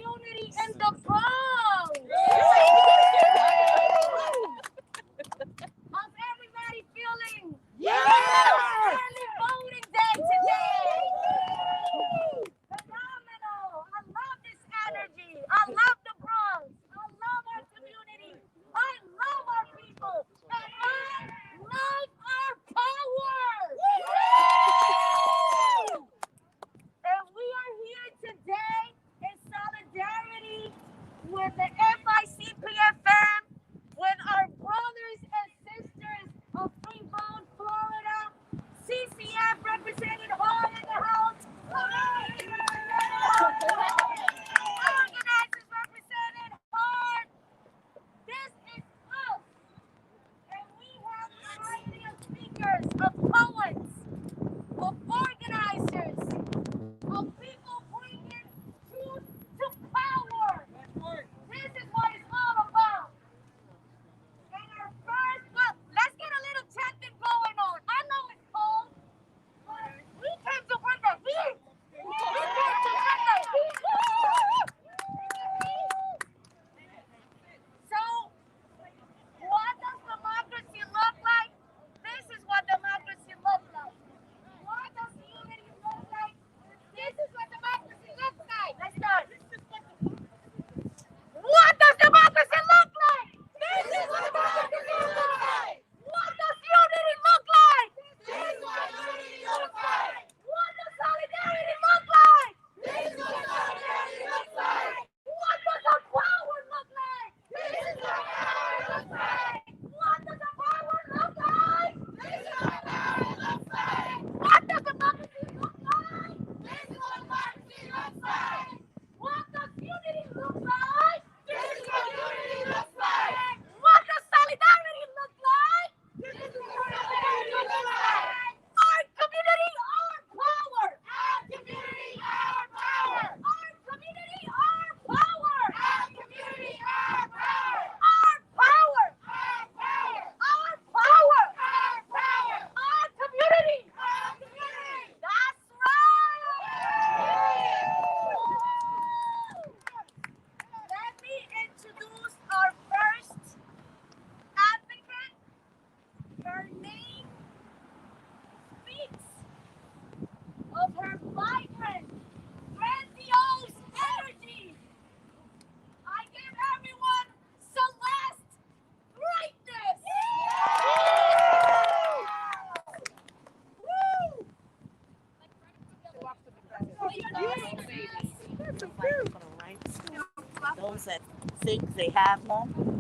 community in the Bronx. How's everybody feeling? Early voting day today. Phenomenal. I love this energy. I love the Bronx. I love our community. I love our people. And I love our power. And we are here today in solidarity with the FICPFM, with our brothers and sisters of Freebone, Florida. CCF represented Hall in the house. Organizers represented hard. This is us. And we have a variety of speakers, of poets, of organizers, of people bringing truth to power. This is what it's all about. And our first, well, let's get a little chanting going on. I know it's cold, but we came to bring the heat. We came to bring the heat. So, what does democracy look like? This is what democracy looks like. What does unity look like? This is what democracy looks like. Let's start. What does democracy look like? This is what democracy looks like. What does unity look like? This is what unity looks like. What does solidarity look like? This is what solidarity looks like. What does our power look like? This is what power looks like. What does our power look like? This is what power looks like. What does democracy look like? This is what democracy looks like. What does unity look like? This is what unity looks like. What does solidarity look like? This is what solidarity looks like. Our community, our power. Our community, our power. Our community, our power. Our community, our power. Our power. Our power. Our power. Our power. Our community. Our community. That's right. Let me introduce our first advocate. Her name speaks of her vibrant, grandiose energy. I give everyone Celeste Greatness. Those that think they have none.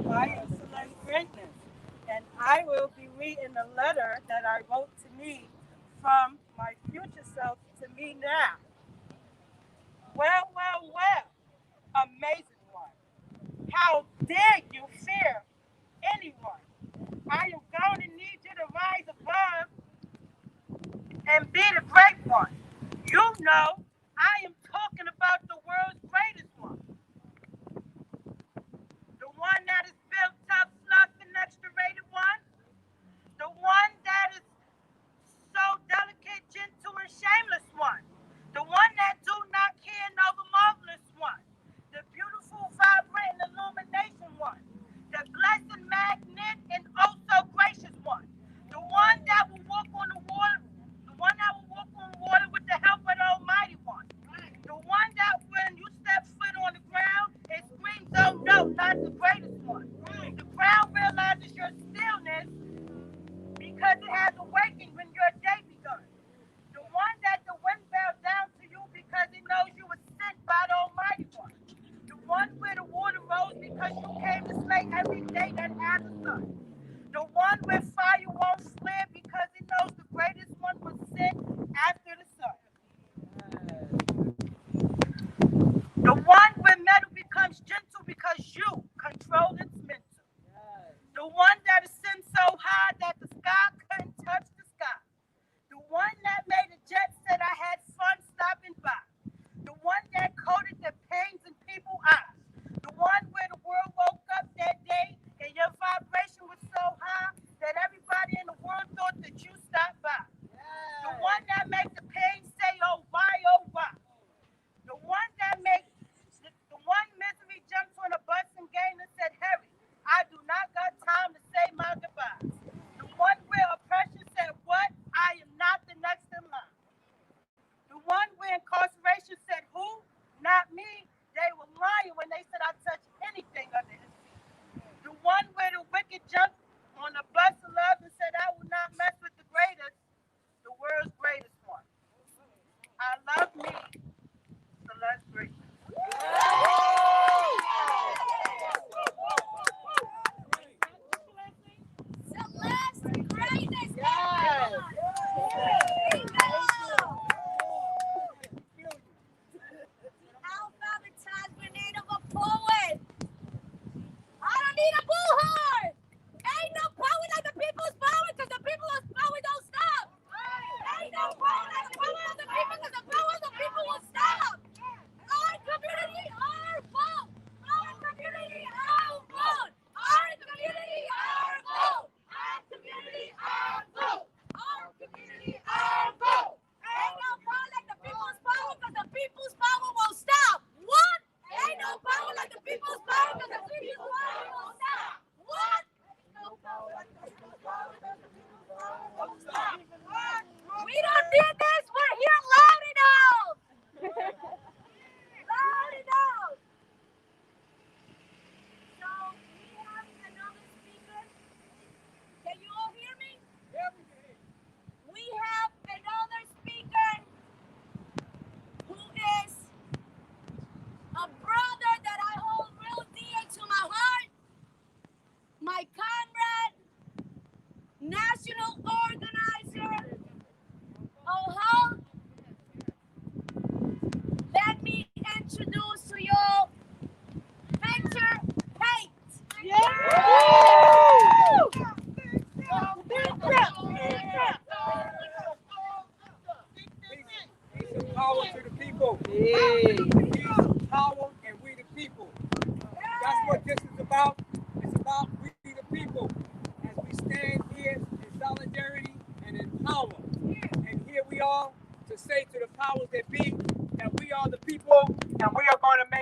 I am Celeste Greatness, and I will be reading a letter that I wrote to me from my future self to me now. Well, amazing one. How dare you fear anyone? I am going to need you to rise above and be the great one. You know, I am talking about the world's greatest one. The one that is built tough, fluff, and extra rated one. The one that is so delicate, gentle, and shameless one. The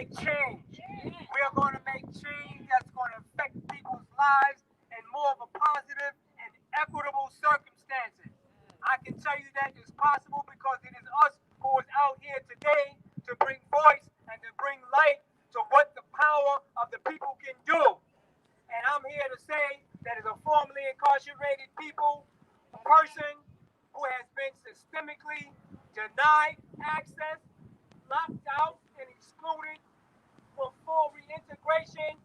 make change. We are going to make change that's going to affect people's lives in more of a positive and equitable circumstances. I can tell you that it's possible because it is us who is out here today to bring voice and to bring light to what the power of the people can do. And I'm here to say that as a formerly incarcerated person who has been systemically denied access, locked out, and excluded for full reintegration,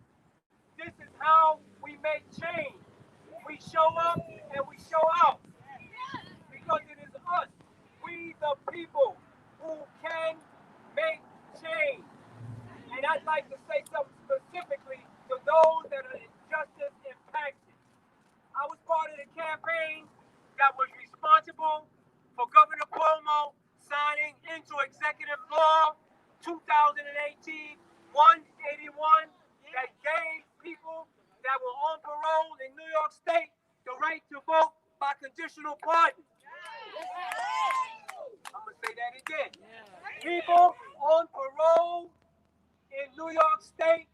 this is how we make change. We show up and we show out because it is us, we the people, who can make change. And I'd like to say something specifically to those that are injustice impacted. I was part of the campaign that was responsible for Governor Cuomo signing into executive law 2018 181 that gave people that were on parole in New York State the right to vote by conditional pardon. I'm going to say that again. People on parole in New York State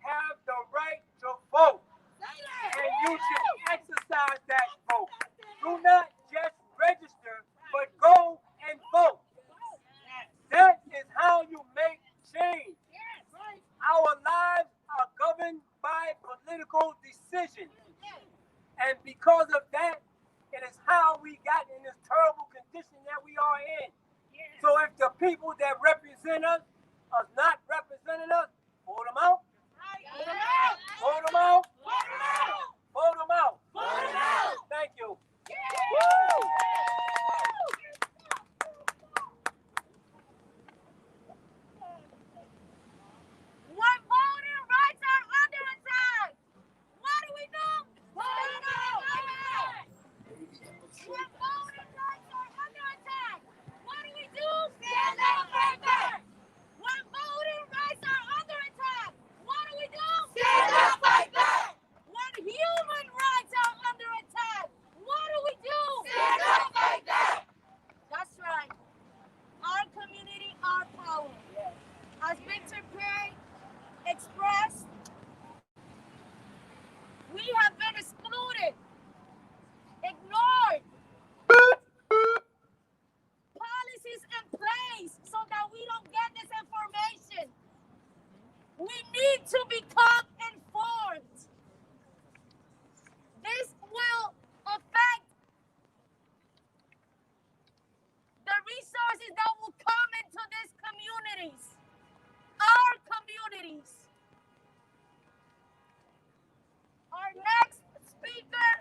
have the right to vote. And you should exercise that vote. Do not just register, but go and vote. That is how you make change. Our lives are governed by political decisions. And because of that, it is how we got in this terrible condition that we are in. So if the people that represent us are not representing us, vote them out. Vote them out. Vote them out. Thank you. When voting rights are under attack, what do we do? Vote out! When voting rights are under attack, what do we do? Stand up, fight back! When voting rights are under attack, what do we do? Stand up, fight back! When human rights are under attack, what do we do? Stand up, fight back! That's right. Our community, our power. As Victor Perry expressed, we have been excluded, ignored, policies in place so that we don't get this information. We need to become informed. This will affect the resources that will come into these communities, our communities. Our next speaker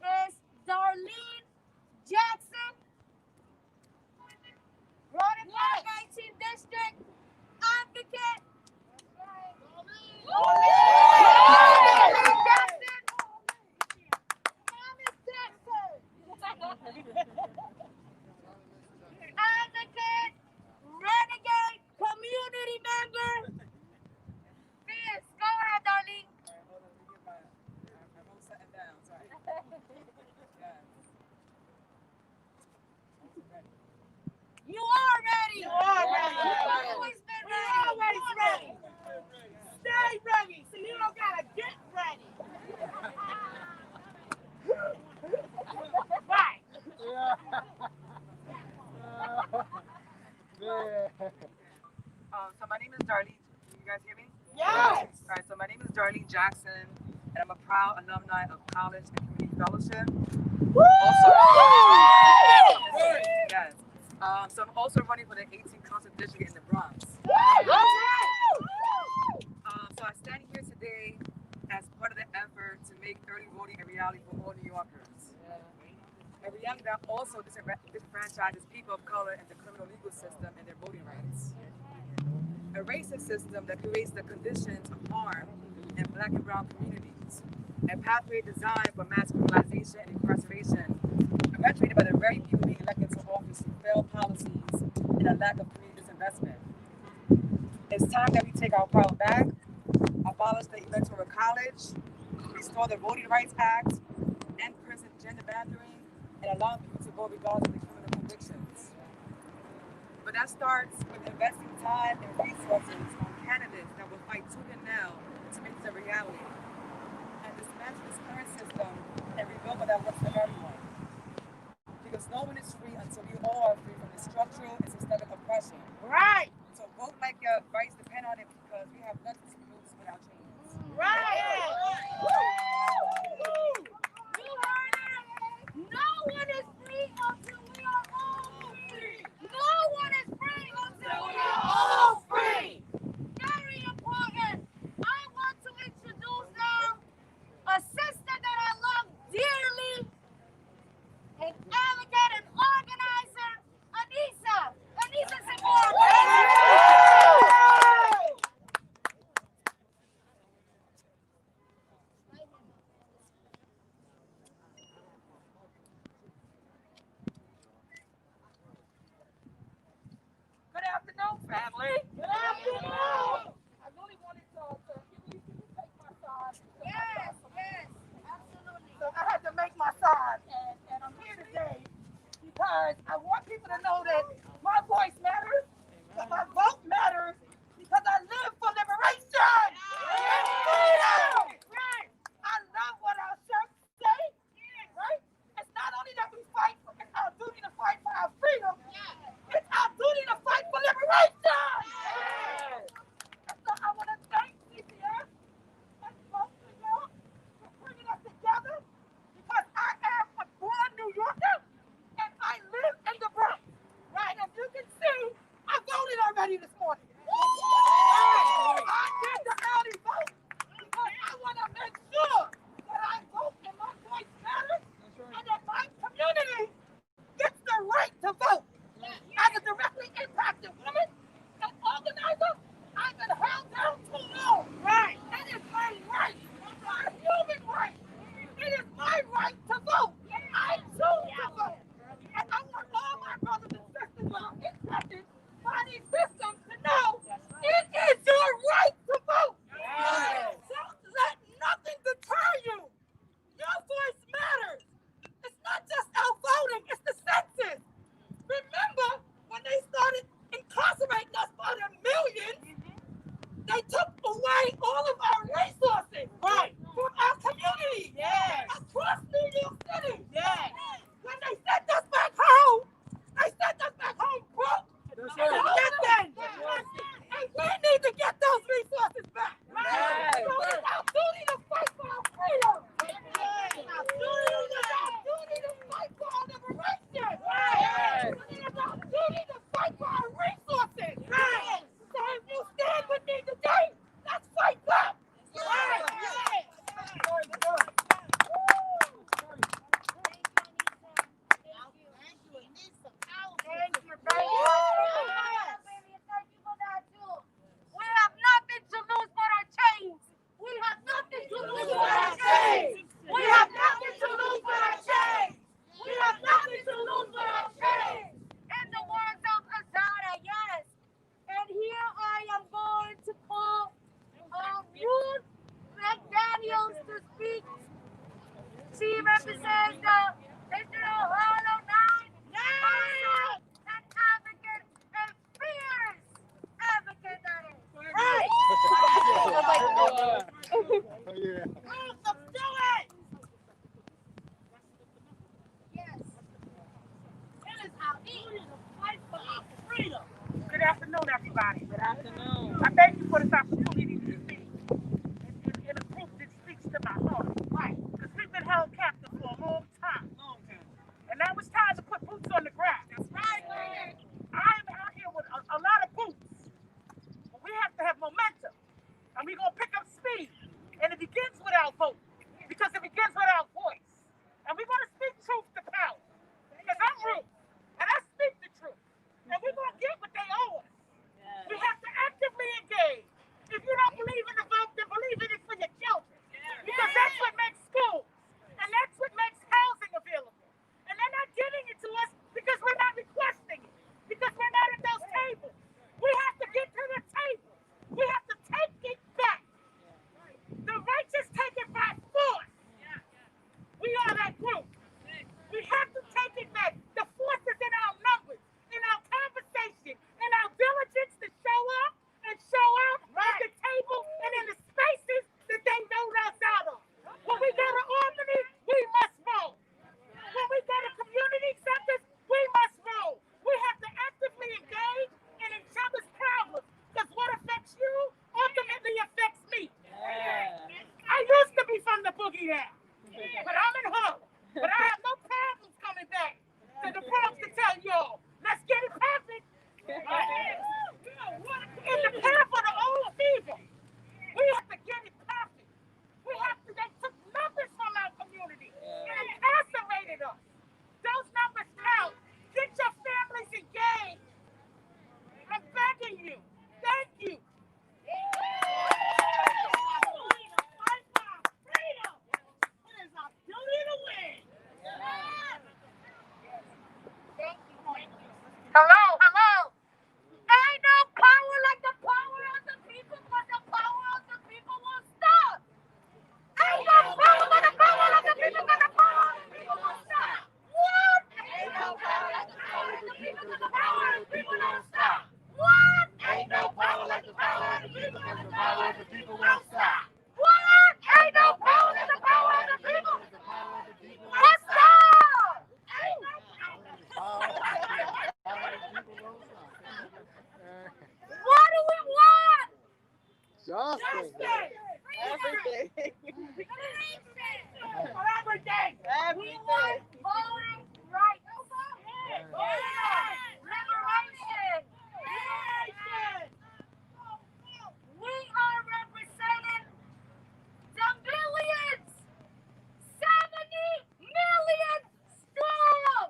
is Darlene Jackson, Rodenbach 19th District advocate. Advocate, renegade, community member. Yes, go ahead, Darlene. You are ready. You are ready. You've always been ready. Always ready. Stay ready, so you don't gotta get ready. Right. So my name is Darlene. Can you guys hear me? Yes. All right. So my name is Darlene Jackson, and I'm a proud alumni of College and Community Fellowship. Also, yes. So I'm also running for the 18th Council District in the Bronx. So I stand here today as part of the effort to make early voting a reality for all New Yorkers. A reality that also disenfranchises people of color in the criminal legal system and their voting rights. A racist system that creates the conditions of harm in Black and brown communities. A pathway designed for mass criminalization and incarceration, perpetuated by the very people being elected to office through failed policies and a lack of community disinvestment. It's time that we take our power back, abolish the Electoral College, restore the Voting Rights Act, end prison gender bandering, and allow people to vote regardless of their criminal convictions. But that starts with investing time and resources on candidates that will fight tooth and nail to make this a reality and dismantle this current system and rebuild one that works for everyone. Because no one is free until we all are free from the structural and systemic oppression. Right. So vote like your rights depend on it because we have nothing to lose without change. Right. You heard it? No one is free until we are all free. No one is free until we are all free. Very important. I want to introduce now a sister that I love dearly, an advocate and organizer, Anissa. Anissa Zamora. Good afternoon, family. Good afternoon. I really wanted to can you take my sign? Yes, yes, absolutely. So I had to make my sign, and I'm here today because I want people to know that my voice matters, that my vote matters, because I live for liberation and freedom. Right. I love what our shirts say. Right. It's not only that we fight, it's our duty to fight for our freedom. It's our duty to fight for liberation. And so I want to thank CCS and most of y'all for bringing us together because I am a born New Yorker and I live in the Bronx. Right? As you can see, I voted already this morning. I did the early vote because I want to make sure that I vote and my voice matters and that my community gets the right to vote. As a directly impacted woman and organizer, I've been held down too long. Right. It is my right. My human right. It is my right to vote. I choose to vote. And I want all my brothers and sisters that are impacted by these systems to know it is your right to vote. Don't let nothing deter you. Your voice matters. It's not just our voting, it's the census. Remember when they started incarcerating us by the millions, they took away all of our resources from our community across New York City. When they sent us back home, they sent us back home broke. And we need to get those resources back. So it's our duty to fight for our freedom. It's our duty to fight for our liberation. It's our duty to fight for our resources. So if you stand with me today, let's fight back. Thank you, baby. Thank you for that too. We have nothing to lose but our chains. We have nothing to lose but our chains. We have nothing to lose but our chains. We have nothing to lose but our chains. In the words of Azada, yes. And here I am going to call Ruth McDaniels to speak. She represents the Digital Hollow 9. An advocate, a fierce advocate that is. Right. Let's do it. Yes. It is our duty to fight for our freedom. Good afternoon, everybody. Good afternoon. I thank you for this opportunity to speak in a group that speaks to my heart. Right. Because we've been held captive for a long time. And now it's time to put boots on the ground. That's right. I'm out here with a lot of boots. But we have to have momentum. And we're going to pick up speed. And it begins with our vote. Because it begins with our voice. And we're going to speak truth to power. Because I'm Ruth. And I speak the truth. And we're going to get what they owe us. We have to actively engage. If you don't believe in Justice. Everything. Everything. We want voting rights. Liberation. We are representing the millions. 70 million strong.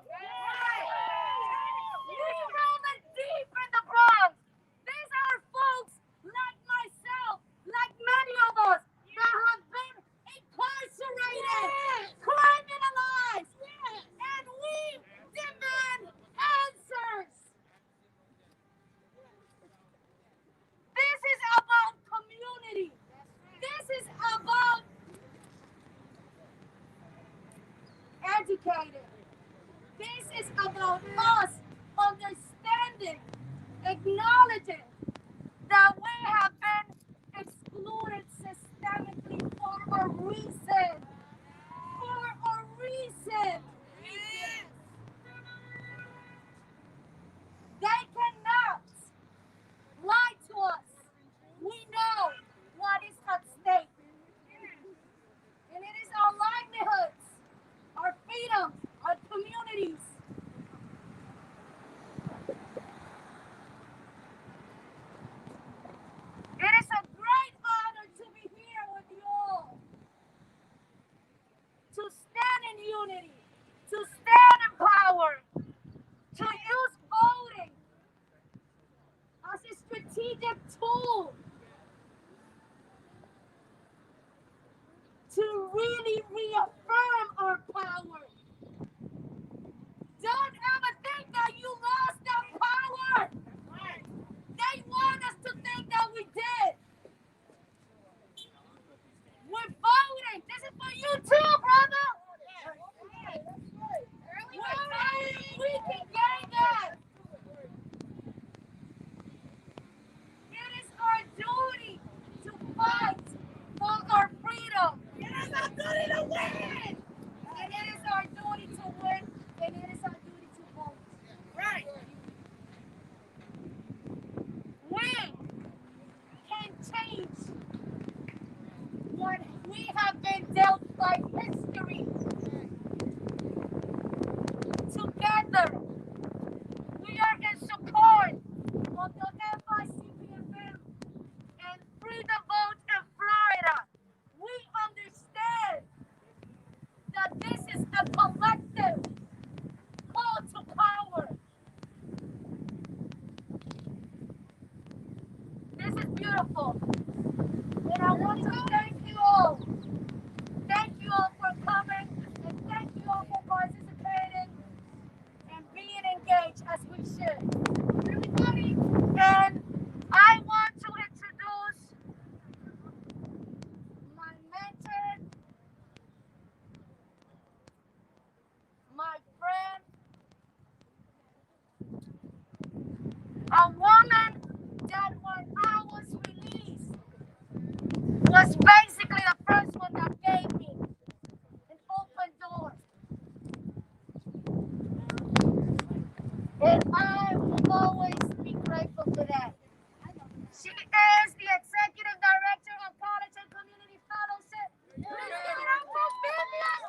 We rolling deep in the Bronx. These are folks like myself, like many of us that have been incarcerated, criminalized, and we demand answers. This is about community. This is about educated. This is about us understanding, acknowledging that we have been excluded systemically for a reason. For a reason. They cannot lie to us. We know what is at stake. And it is our livelihoods, our freedoms, our communities. It is a great honor to be here with you all. To stand in unity, to stand in power, to use voting as a strategic tool to really reaffirm our power. Don't ever think that you lost that power. They want us to think that we did. We're voting. This is for you too, brother. We're voting. We can gain that. It is our duty to fight for our freedom. It is our duty to win. And it is our duty to win. And it is our duty to vote. Right. We can change what we have been dealt by history. Together, we are in support of the FICPFM and Free the Vote in Florida. We understand that this is a collective call to power. This is beautiful. And I want to thank you all. Thank you all for coming. And thank you all for participating and being engaged as we should. Everybody. And I want to introduce my mentor, my friend, a woman that when I was released was basically the first one that gave me an open door. And I will always be grateful for that. She is the Executive Director of College and Community Fellowship. Please give it up for Vivian.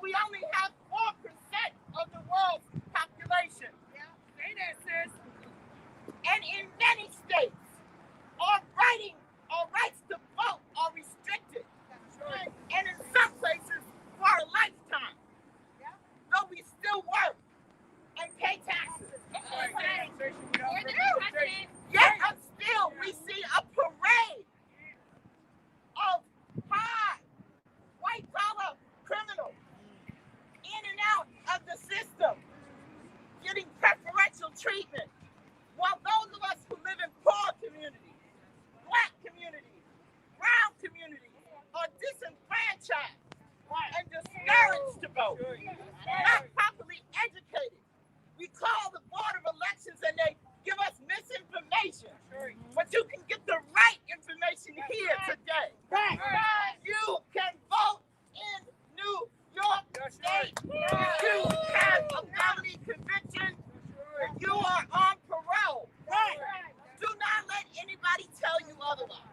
we only have 4% of the world's population. Say that, sis. And in many states, our rights to vote are restricted. And in some places, for a lifetime. Though we still work and pay taxes. Yet and still, we see a parade of high white-collar criminals in and out of the system, getting preferential treatment, while those of us who live in poor communities, black communities, brown communities, are disenfranchised and discouraged to vote, not properly educated. We call the Board of Elections and they give us misinformation, but you can get the right information here today. You can vote in New York State. You have a felony conviction. You are on parole. Do not let anybody tell you otherwise.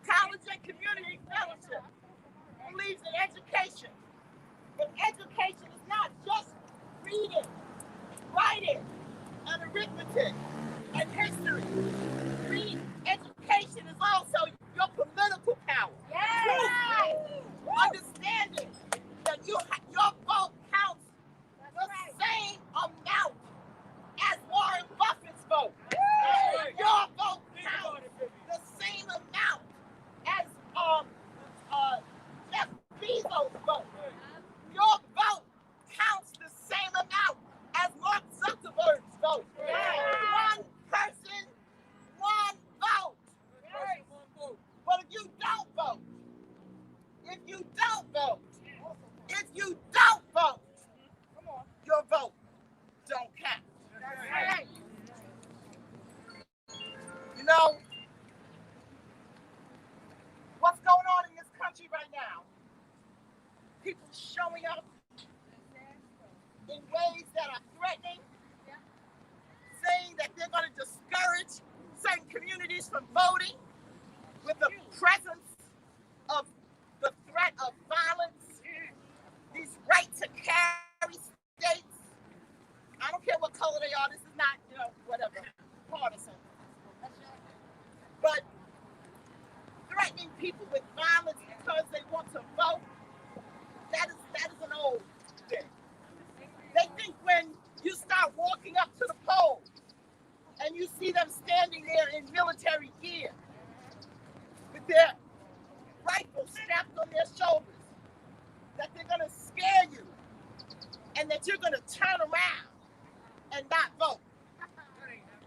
College and Community Fellowship believes in education. But education is not just reading, writing, and arithmetic, and history. Education is also your political power. Understanding that your vote counts the same amount as Warren Buffett's vote. Your vote counts the same amount as Jeff Bezos' vote. Your vote counts the same amount as Mark Zuckerberg's vote. One person, one vote. But if you don't vote, your vote don't count. You know, what's going on in this country right now? People showing up in ways that are threatening, saying that they're going to discourage certain communities from voting with the presence of the threat of violence, these right to carry states. I don't care what color they are. This is not, whatever, partisan. But threatening people with violence because they want to vote, that is an old thing. They think when you start walking up to the polls and you see them standing there in military gear with their rifles strapped on their shoulders, that they're going to scare you and that you're going to turn around and not vote.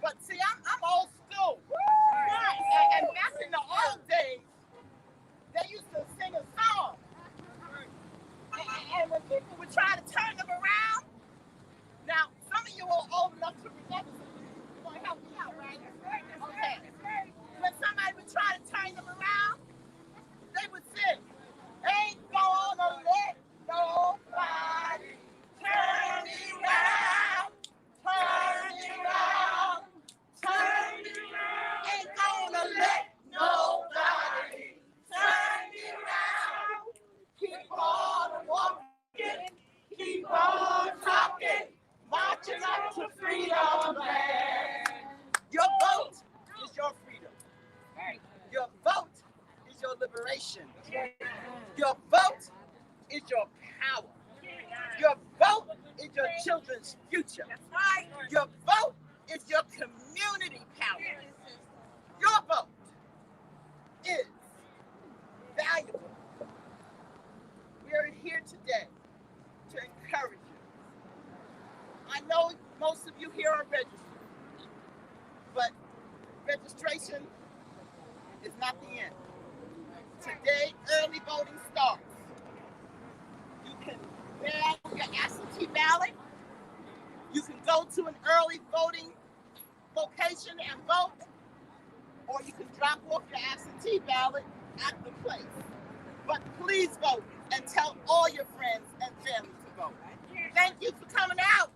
But see, I'm old school. And back in the old days, they used to sing a song. And when people would try to turn them around, now some of you are old enough to remember this. You're going to help me out, right? Okay. When somebody would try to turn them around, they would sing, "Ain't gonna let nobody turn me around, turn me around, turn me around. Ain't gonna let nobody turn me around. Keep on walking, keep on talking, marching up to freedom land." Your vote is your freedom. Your vote is your liberation. Your vote is your power. Your vote is your children's future. Your vote is your community power. Your vote is valuable. We are here today to encourage you. I know most of you here are registered, but registration is not the end. Today, early voting starts. You can mail your absentee ballot. You can go to an early voting location and vote, or you can drop off your absentee ballot at the place. But please vote and tell all your friends and family to vote. Thank you for coming out.